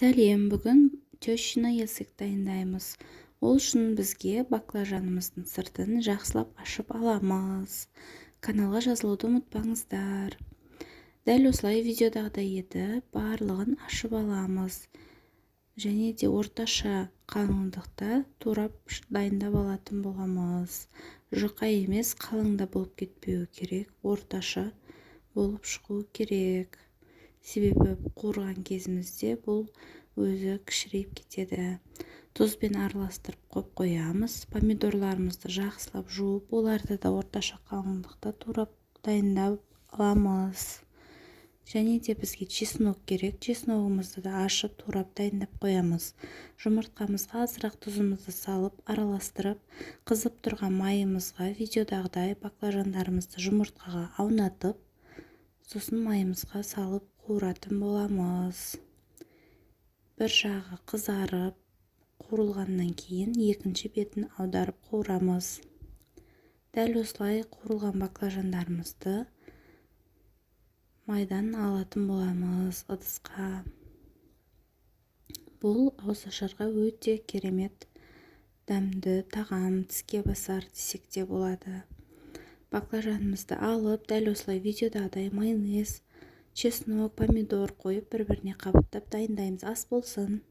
Сәлем, бүгін тещина язык дайындаймыз. Ол үшін бізге баклажанымыздың сыртын жақсылап ашып аламыз. Каналға жазылуды ұмытпаңыздар. Дәл осылай видеодағыдай етіп, барлығын ашып аламыз. Және де орташа қалыңдықта турап дайындап алатын боламыз. Жұқа емес, қалың да болып кетпеуі керек, орташа болып шығу керек. Себебі қуырған кезімізде бұл өзі кішірейіп кетеді. Тұзбен араластырып қойамыз. Помидорларымызды жақсылап жуып, оларды да орташа қалыңдықта турап дайындап аламыз. Және де бізге чеснок керек. Чесногымызды да ашып турап дайындап қоямыз. Жұмыртқамызға азырақ тұзымызды салып, араластырып, қызып тұрған майымызға видеодағыдай баклажандарымызды жұмыртқаға аунатып, сосын майымызға салып қуыратын боламыз. Бір жағы қызарып, қуырылғаннан кейін екінші бетін аударып қуырамыз. Дәл осылай қуырылған баклажандарымызды майдан алатын боламыз ыдысқа. Бұл ауызашарға өте керемет дәмді тағам, тіске басар десек те болады. Баклажанымызды алып, дәл осылай видеодағыдай майонез, чеснок, помидор қойып, бір-біріне қабаттап дайындаймыз. Ас болсын!